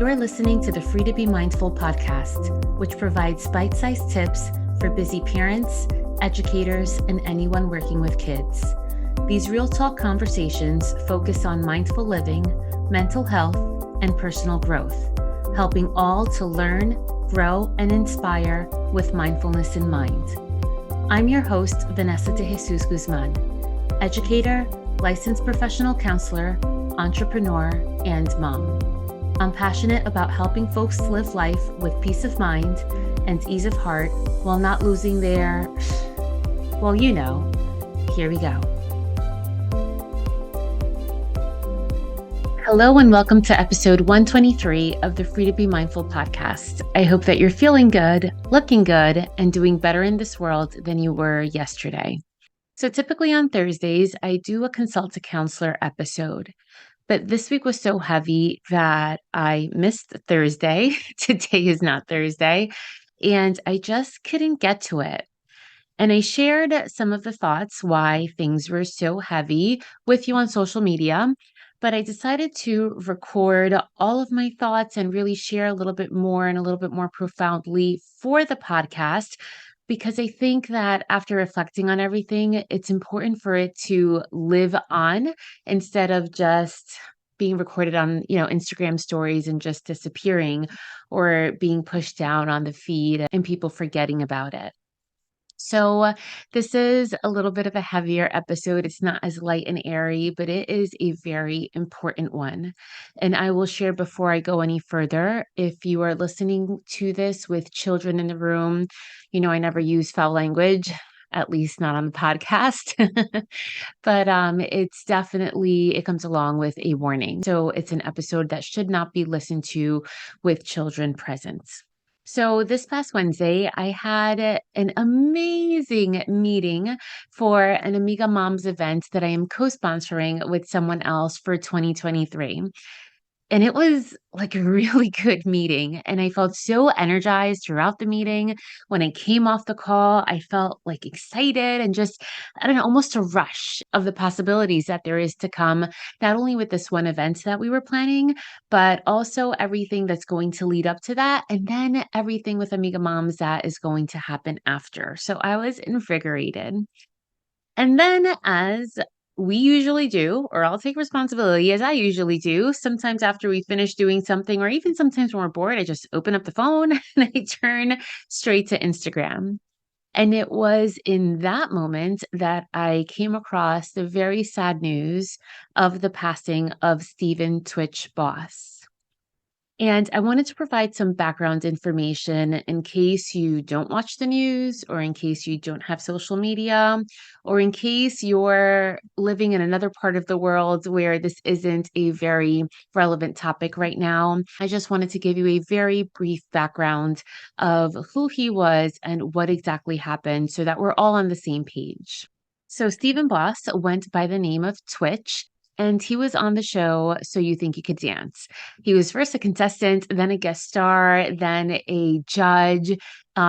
You're listening to the Free to Be Mindful podcast, which provides bite-sized tips for busy parents, educators, and anyone working with kids. These real talk conversations focus on mindful living, mental health, and personal growth, helping all to learn, grow, and inspire with mindfulness in mind. I'm your host, Vanessa de Jesus Guzman, educator, licensed professional counselor, entrepreneur, and mom. I'm passionate about helping folks live life with peace of mind and ease of heart while not losing their, well, you know, here we go. Hello and welcome to episode 123 of the Free to Be Mindful podcast. I hope that you're feeling good, looking good, and doing better in this world than you were yesterday. So typically on Thursdays, I do a consult a counselor episode. But this week was so heavy that I missed Thursday. Today is not Thursday. And I just couldn't get to it. And I shared some of the thoughts why things were so heavy with you on social media. But I decided to record all of my thoughts and really share a little bit more and a little bit more profoundly for the podcast. Because I think that after reflecting on everything, it's important for it to live on instead of just being recorded on, Instagram stories and just disappearing or being pushed down on the feed and people forgetting about it. So this is a little bit of a heavier episode. It's not as light and airy, but it is a very important one. And I will share before I go any further, if you are listening to this with children in the room, I never use foul language, at least not on the podcast. But it comes along with a warning. So it's an episode that should not be listened to with children present. So this past Wednesday, I had an amazing meeting for an Amiga Moms event that I am co-sponsoring with someone else for 2023. And it was like a really good meeting. And I felt so energized throughout the meeting. When I came off the call, I felt like excited and just, I don't know, almost a rush of the possibilities that there is to come, not only with this one event that we were planning, but also everything that's going to lead up to that. And then everything with Amiga Moms that is going to happen after. So I was invigorated. And then, as we usually do, or I'll take responsibility as I usually do, sometimes after we finish doing something, or even sometimes when we're bored, I just open up the phone and I turn straight to Instagram. And it was in that moment that I came across the very sad news of the passing of Stephen Twitch Boss. And I wanted to provide some background information in case you don't watch the news, or in case you don't have social media, or in case you're living in another part of the world where this isn't a very relevant topic right now. I just wanted to give you a very brief background of who he was and what exactly happened so that we're all on the same page. So Stephen Boss went by the name of Twitch. And he was on the show So You Think You Could Dance. He was first a contestant, then a guest star, then a judge.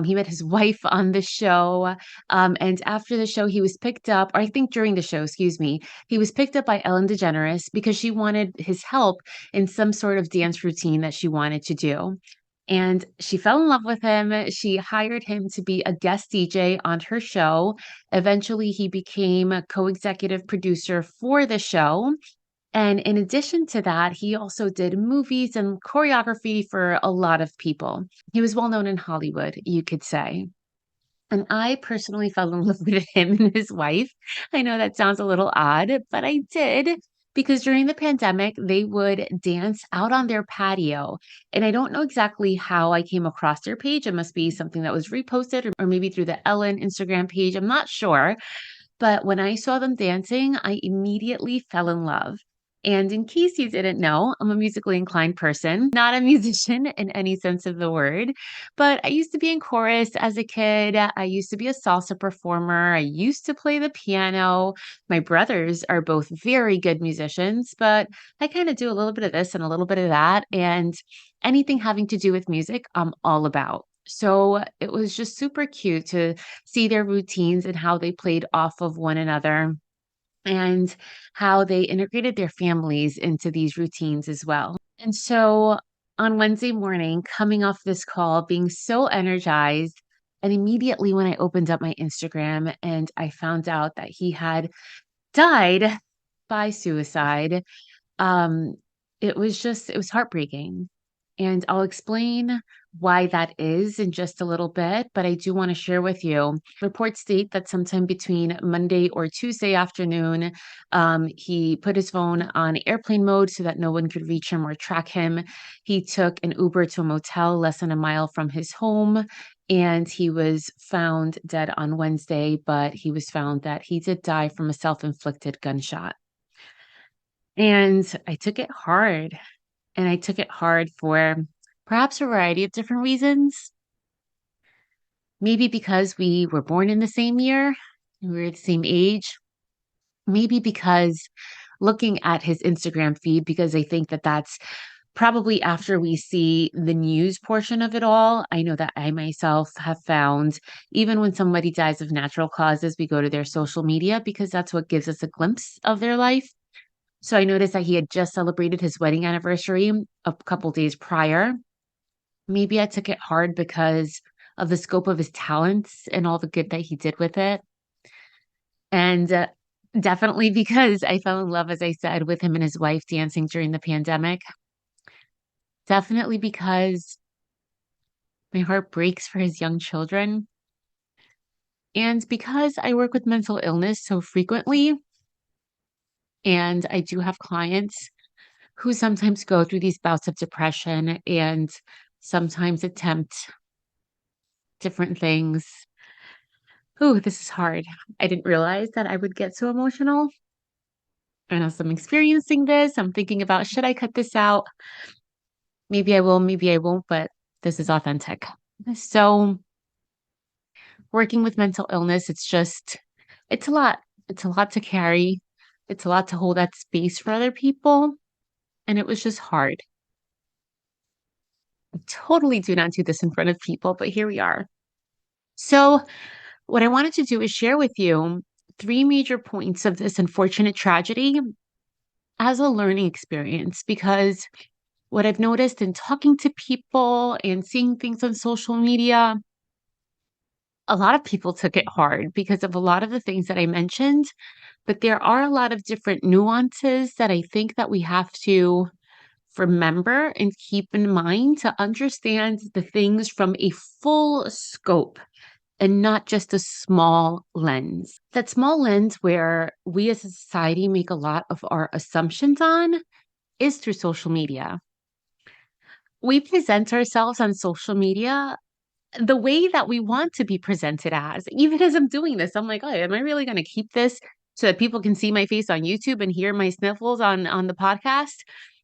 He met his wife on the show. And after the show, he was picked up, or I think during the show, he was picked up by Ellen DeGeneres because she wanted his help in some sort of dance routine that she wanted to do. And she fell in love with him. She hired him to be a guest DJ on her show. Eventually, he became a co-executive producer for the show. And in addition to that, he also did movies and choreography for a lot of people. He was well known in Hollywood, you could say. And I personally fell in love with him and his wife. I know that sounds a little odd, but I did, because during the pandemic, they would dance out on their patio. And I don't know exactly how I came across their page. It must be something that was reposted, or maybe through the Ellen Instagram page. I'm not sure. But when I saw them dancing, I immediately fell in love. And in case you didn't know, I'm a musically inclined person, not a musician in any sense of the word, but I used to be in chorus as a kid. I used to be a salsa performer. I used to play the piano. My brothers are both very good musicians, but I kind of do a little bit of this and a little bit of that. And anything having to do with music, I'm all about. So it was just super cute to see their routines and how they played off of one another, and how they integrated their families into these routines as well. And so on Wednesday morning, coming off this call, being so energized. And immediately when I opened up my Instagram and I found out that he had died by suicide, um, it was heartbreaking. And I'll explain why that is in just a little bit, but I do want to share with you. Reports state that sometime between Monday or Tuesday afternoon, he put his phone on airplane mode so that no one could reach him or track him. He took an Uber to a motel less than a mile from his home, and he was found dead on Wednesday, but he was found that he did die from a self-inflicted gunshot. And I took it hard. And I took it hard for perhaps a variety of different reasons. Maybe because we were born in the same year, we were the same age. Maybe because looking at his Instagram feed, because I think that that's probably after we see the news portion of it all. I know that I myself have found, even when somebody dies of natural causes, we go to their social media because that's what gives us a glimpse of their life. So I noticed that he had just celebrated his wedding anniversary a couple days prior. Maybe I took it hard because of the scope of his talents and all the good that he did with it. And definitely because I fell in love, as I said, with him and his wife dancing during the pandemic. Definitely because my heart breaks for his young children. And because I work with mental illness so frequently, and I do have clients who sometimes go through these bouts of depression and sometimes attempt different things. Ooh, this is hard. I didn't realize that I would get so emotional. And as I'm experiencing this, I'm thinking about, should I cut this out? Maybe I will, maybe I won't, but this is authentic. So, working with mental illness, it's a lot. It's a lot to carry. It's a lot to hold that space for other people. And it was just hard. I totally do not do this in front of people, but here we are. So, what I wanted to do is share with you three major points of this unfortunate tragedy as a learning experience, because what I've noticed in talking to people and seeing things on social media, a lot of people took it hard because of a lot of the things that I mentioned, but there are a lot of different nuances that I think that we have to remember and keep in mind to understand the things from a full scope and not just a small lens. That small lens where we as a society make a lot of our assumptions on is through social media. We present ourselves on social media the way that we want to be presented as. Even as I'm doing this, I'm like, oh, am I really going to keep this so that people can see my face on YouTube and hear my sniffles on the podcast?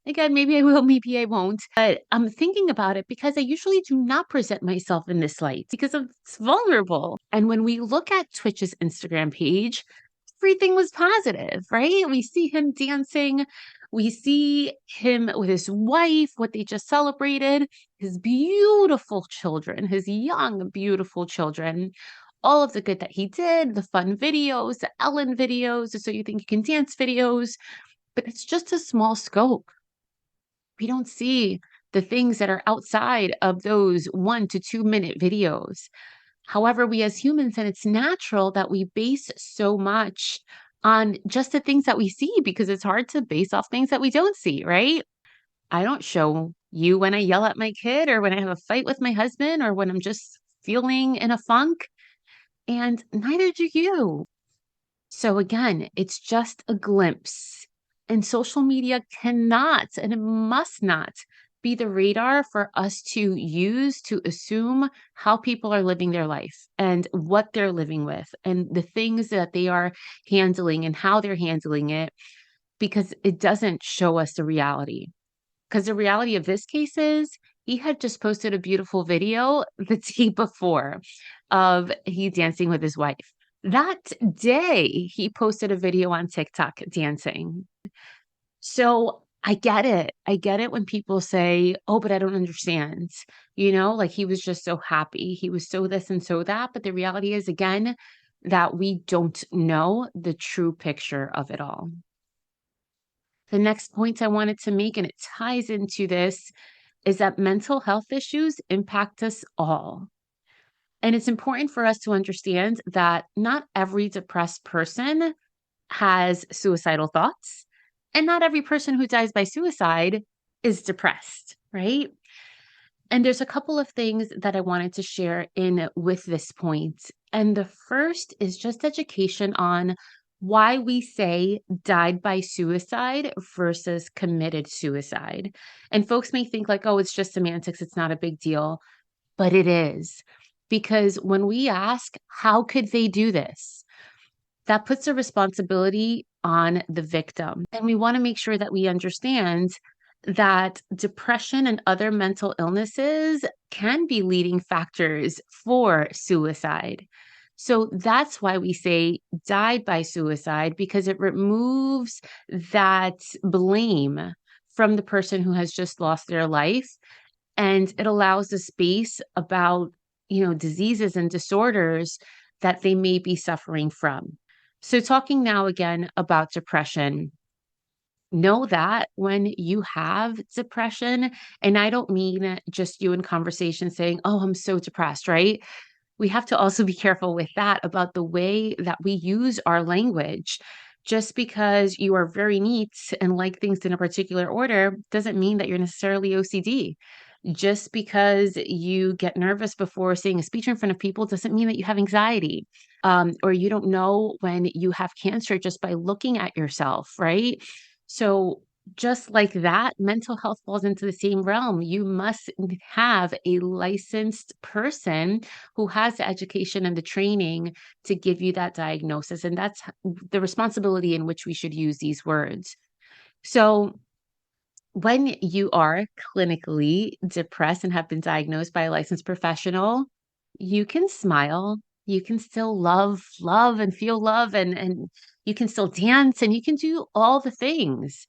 Again, maybe I will, maybe I won't. But I'm thinking about it because I usually do not present myself in this light because it's vulnerable. And when we look at Twitch's Instagram page, everything was positive, right? We see him dancing. We see him with his wife, what they just celebrated, his beautiful children, his young, beautiful children, all of the good that he did, the fun videos, the Ellen videos, the So You Think You Can Dance videos, but it's just a small scope. We don't see the things that are outside of those 1 to 2 minute videos. However, we as humans, and it's natural that we base so much on just the things that we see because it's hard to base off things that we don't see, right? I don't show you when I yell at my kid or when I have a fight with my husband or when I'm just feeling in a funk, and neither do you. So again, it's just a glimpse. And social media cannot and it must not be the radar for us to use to assume how people are living their life and what they're living with and the things that they are handling and how they're handling it, because it doesn't show us the reality. Because the reality of this case is he had just posted a beautiful video the day before of he dancing with his wife. That day, he posted a video on TikTok dancing. So I get it. I get it when people say, oh, but I don't understand. Like he was just so happy. He was so this and so that. But the reality is, again, that we don't know the true picture of it all. The next point I wanted to make, and it ties into this, is that mental health issues impact us all. And it's important for us to understand that not every depressed person has suicidal thoughts, and not every person who dies by suicide is depressed, right? And there's a couple of things that I wanted to share in with this point. And the first is just education on why we say died by suicide versus committed suicide. And folks may think like, oh, it's just semantics, it's not a big deal, but it is. Because when we ask, how could they do this? That puts a responsibility on the victim. And we want to make sure that we understand that depression and other mental illnesses can be leading factors for suicide. So that's why we say died by suicide, because it removes that blame from the person who has just lost their life. And it allows the space about, diseases and disorders that they may be suffering from. So talking now again about depression, know that when you have depression, and I don't mean just you in conversation saying, oh, I'm so depressed, right? We have to also be careful with that about the way that we use our language. Just because you are very neat and like things in a particular order doesn't mean that you're necessarily OCD. Just because you get nervous before saying a speech in front of people doesn't mean that you have anxiety. Or you don't know when you have cancer just by looking at yourself, right? So just like that, mental health falls into the same realm. You must have a licensed person who has the education and the training to give you that diagnosis. And that's the responsibility in which we should use these words. So when you are clinically depressed and have been diagnosed by a licensed professional, you can smile, you can still love and feel love, and you can still dance and you can do all the things.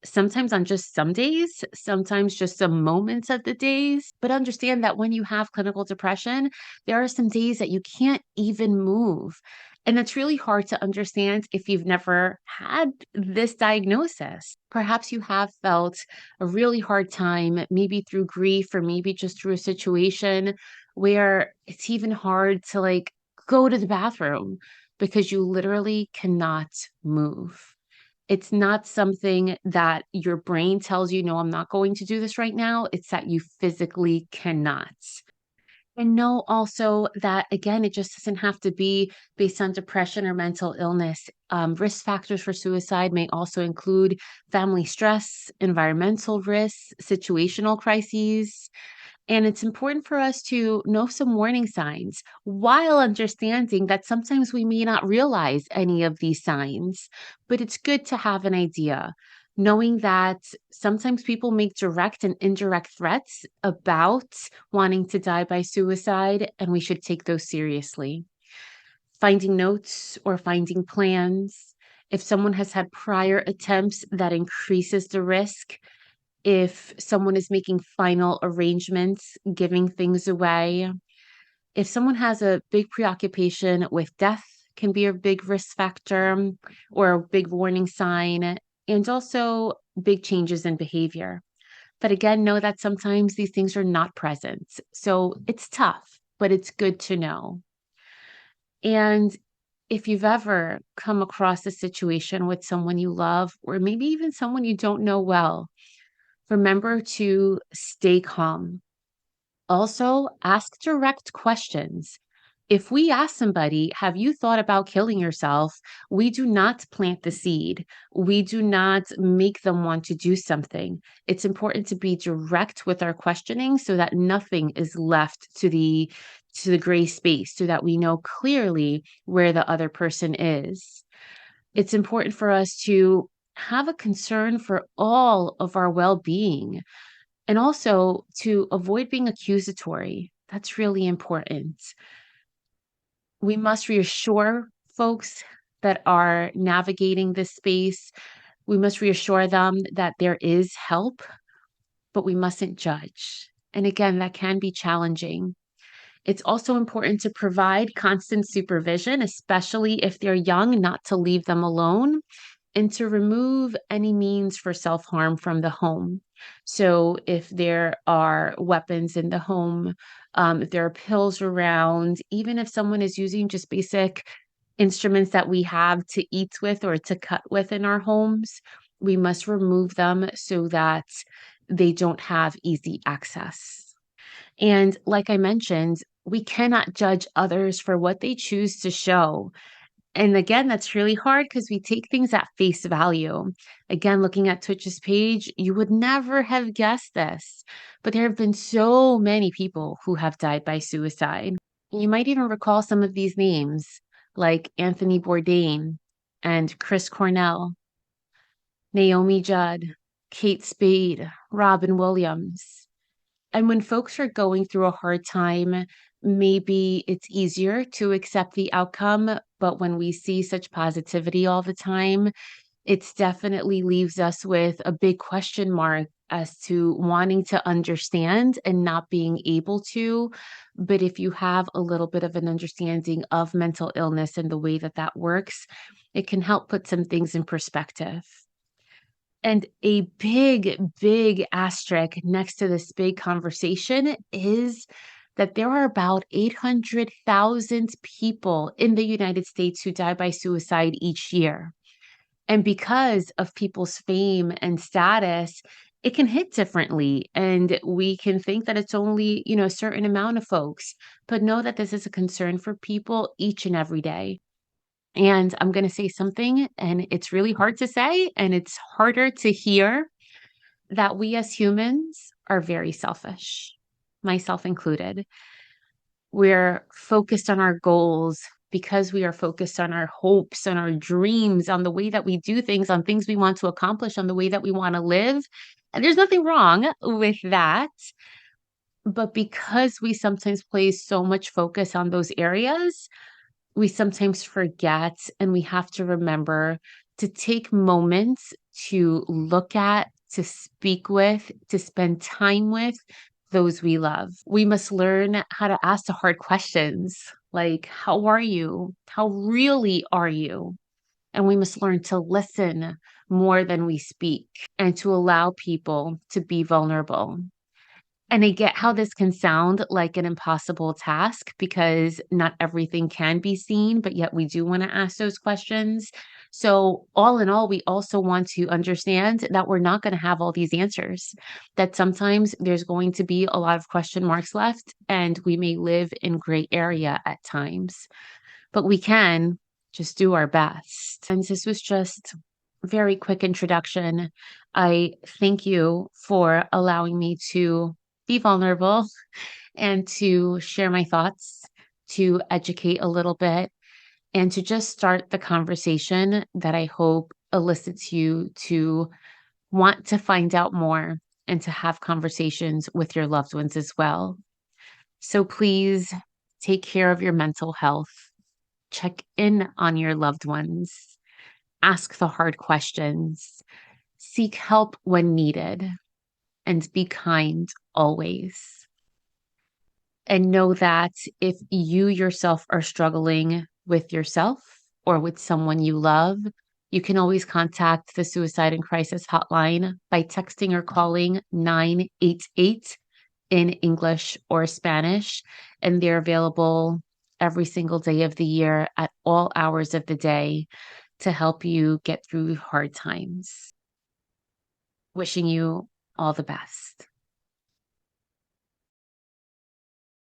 Sometimes on just some days, sometimes just some moments of the days. But understand that when you have clinical depression, there are some days that you can't even move. And it's really hard to understand if you've never had this diagnosis. Perhaps you have felt a really hard time, maybe through grief or maybe just through a situation where it's even hard to like go to the bathroom because you literally cannot move. It's not something that your brain tells you, no, I'm not going to do this right now. It's that you physically cannot. And know also that, again, it just doesn't have to be based on depression or mental illness. Risk factors for suicide may also include family stress, environmental risks, situational crises. And it's important for us to know some warning signs while understanding that sometimes we may not realize any of these signs, but it's good to have an idea. Knowing that sometimes people make direct and indirect threats about wanting to die by suicide, and we should take those seriously. Finding notes or finding plans. If someone has had prior attempts, that increases the risk. If someone is making final arrangements, giving things away. If someone has a big preoccupation with death, can be a big risk factor or a big warning sign, and also big changes in behavior. But again, know that sometimes these things are not present. So it's tough, but it's good to know. And if you've ever come across a situation with someone you love, or maybe even someone you don't know well, remember to stay calm. Also, ask direct questions. If we ask somebody, have you thought about killing yourself? We do not plant the seed. We do not make them want to do something. It's important to be direct with our questioning so that nothing is left to the gray space, so that we know clearly where the other person is. It's important for us to have a concern for all of our well-being, and also to avoid being accusatory. That's really important. We must reassure folks that are navigating this space. We must reassure them that there is help, but we mustn't judge. And again, that can be challenging. It's also important to provide constant supervision, especially if they're young, not to leave them alone. and to remove any means for self-harm from the home. So if there are weapons in the home, if there are pills around, even if someone is using just basic instruments that we have to eat with or to cut with in our homes, we must remove them so that they don't have easy access. And like I mentioned, we cannot judge others for what they choose to show. And again, that's really hard because we take things at face value. Again, looking at Twitch's page, you would never have guessed this, but there have been so many people who have died by suicide. You might even recall some of these names, like Anthony Bourdain and Chris Cornell, Naomi Judd, Kate Spade, Robin Williams. And when folks are going through a hard time, maybe it's easier to accept the outcome. But when we see such positivity all the time, it's definitely leaves us with a big question mark as to wanting to understand and not being able to. But if you have a little bit of an understanding of mental illness and the way that that works, it can help put some things in perspective. And a big, big asterisk next to this big conversation is that there are about 800,000 people in the United States who die by suicide each year. And because of people's fame and status, it can hit differently. And we can think that it's only, a certain amount of folks, but know that this is a concern for people each and every day. And I'm going to say something, and it's really hard to say, and it's harder to hear, that we as humans are very selfish, myself included. We're focused on our goals because we are focused on our hopes and our dreams, on the way that we do things, on things we want to accomplish, on the way that we want to live. And there's nothing wrong with that. But because we sometimes place so much focus on those areas, we sometimes forget, and we have to remember to take moments to look at, to speak with, to spend time with those we love. We must learn how to ask the hard questions like, how are you? How really are you? And we must learn to listen more than we speak and to allow people to be vulnerable. And I get how this can sound like an impossible task because not everything can be seen, but yet we do want to ask those questions. So, all in all, we also want to understand that we're not going to have all these answers, that sometimes there's going to be a lot of question marks left, and we may live in gray area at times, but we can just do our best. And this was just a very quick introduction. I thank you for allowing me to be vulnerable and to share my thoughts, to educate a little bit, and to just start the conversation that I hope elicits you to want to find out more and to have conversations with your loved ones as well. So please take care of your mental health. Check in on your loved ones. Ask the hard questions. Seek help when needed. And be kind always. And know that if you yourself are struggling with yourself or with someone you love, you can always contact the Suicide and Crisis Hotline by texting or calling 988 in English or Spanish. And they're available every single day of the year at all hours of the day to help you get through hard times. Wishing you all the best.